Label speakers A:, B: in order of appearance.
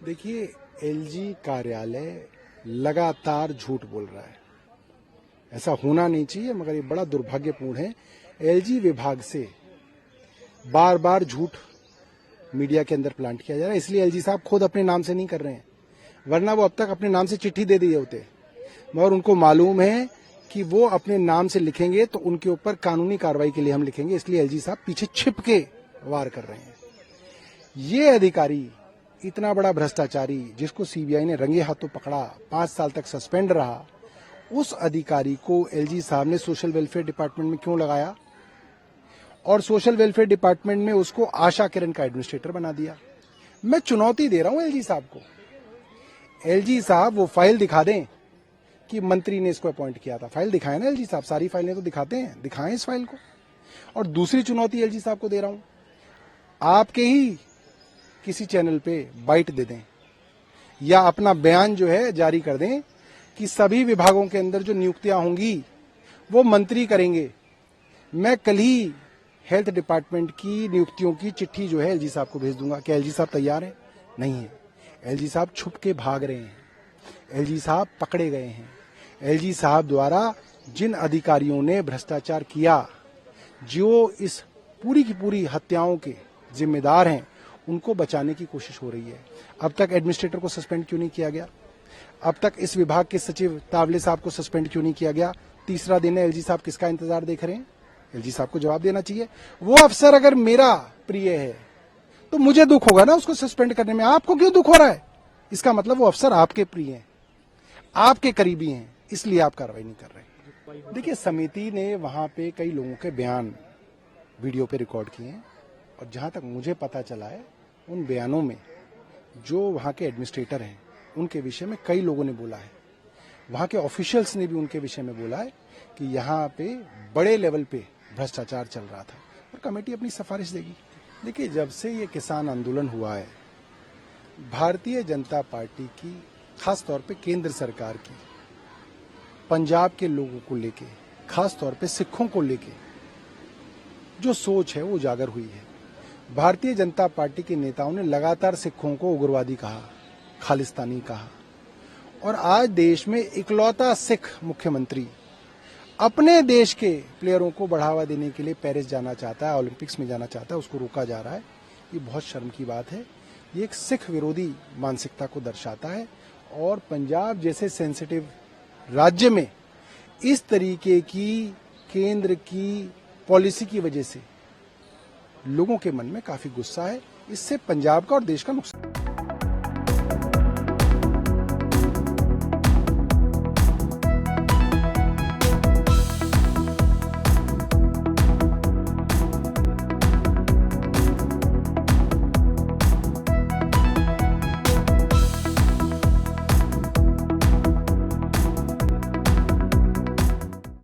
A: देखिए, एलजी कार्यालय लगातार झूठ बोल रहा है। ऐसा होना नहीं चाहिए, मगर ये बड़ा दुर्भाग्यपूर्ण है। एलजी विभाग से बार बार झूठ मीडिया के अंदर प्लांट किया जा रहा है, इसलिए एलजी साहब खुद अपने नाम से नहीं कर रहे हैं, वरना वो अब तक अपने नाम से चिट्ठी दे दिए होते। मगर उनको मालूम है कि वो अपने नाम से लिखेंगे तो उनके ऊपर कानूनी कार्रवाई के लिए हम लिखेंगे, इसलिए एलजी साहब पीछे छिप के वार कर रहे हैं। ये अधिकारी इतना बड़ा भ्रष्टाचारी, जिसको सीबीआई ने रंगे हाथों पकड़ा, 5 साल तक सस्पेंड रहा, उस अधिकारी को एलजी साहब ने सोशल वेलफेयर डिपार्टमेंट में क्यों लगाया और सोशल वेलफेयर डिपार्टमेंट में उसको आशा किरण का एडमिनिस्ट्रेटर बना दिया। मैं चुनौती दे रहा हूं एलजी साहब को। एलजी साहब वो फाइल दिखा दें कि मंत्री ने इसको अपॉइंट किया था। फाइल दिखाएं ना एलजी साहब, सारी फाइलें तो दिखाते हैं, दिखाएं इस फाइल को। और दूसरी चुनौती एलजी साहब को दे रहा हूं, आपके ही किसी चैनल पे बाइट दे दें या अपना बयान जो है जारी कर दें कि सभी विभागों के अंदर जो नियुक्तियां होंगी वो मंत्री करेंगे। मैं कल ही हेल्थ डिपार्टमेंट की नियुक्तियों की चिट्ठी जो है एलजी साहब को भेज दूंगा। क्या एलजी साहब तैयार हैं? नहीं है। एलजी साहब छुप के भाग रहे हैं, एलजी साहब पकड़े गए हैं। एलजी साहब द्वारा जिन अधिकारियों ने भ्रष्टाचार किया, जो इस पूरी की पूरी हत्याओं के जिम्मेदार हैं, उनको बचाने की कोशिश हो रही है। अब तक एडमिनिस्ट्रेटर को सस्पेंड क्यों नहीं किया गया? अब तक इस विभाग के सचिव तावले साहब को सस्पेंड क्यों नहीं किया गया? तीसरा दिन है, एलजी साहब किसका इंतजार देख रहे हैं? एलजी साहब को जवाब देना चाहिए। वो अफसर अगर मेरा प्रिय है तो मुझे दुख होगा ना उसको सस्पेंड करने में। आपको क्यों दुख हो रहा है? इसका मतलब वो अफसर आपके प्रिय हैं, आपके करीबी हैं, इसलिए आप कार्रवाई नहीं कर रहे। देखिए, समिति ने वहां पे कई लोगों के बयान वीडियो पे रिकॉर्ड किए हैं और जहां तक मुझे पता चला है, उन बयानों में जो वहां के एडमिनिस्ट्रेटर हैं उनके विषय में कई लोगों ने बोला है, वहां के ऑफिशियल्स ने भी उनके विषय में बोला है कि यहाँ पे बड़े लेवल पे भ्रष्टाचार चल रहा था और कमेटी अपनी सिफारिश देगी। देखिए, जब से ये किसान आंदोलन हुआ है, भारतीय जनता पार्टी की, खास तौर पे केंद्र सरकार की, पंजाब के लोगों को लेके, खास तौर पे सिखों को लेके जो सोच है वो उजागर हुई है। भारतीय जनता पार्टी के नेताओं ने लगातार सिखों को उग्रवादी कहा, खालिस्तानी कहा, और आज देश में इकलौता सिख मुख्यमंत्री अपने देश के प्लेयरों को बढ़ावा देने के लिए पेरिस जाना चाहता है, ओलंपिक्स में जाना चाहता है, उसको रोका जा रहा है। ये बहुत शर्म की बात है। ये एक सिख विरोधी मानसिकता को दर्शाता है और पंजाब जैसे सेंसिटिव राज्य में इस तरीके की केंद्र की पॉलिसी की वजह से लोगों के मन में काफी गुस्सा है। इससे पंजाब का और देश का नुकसान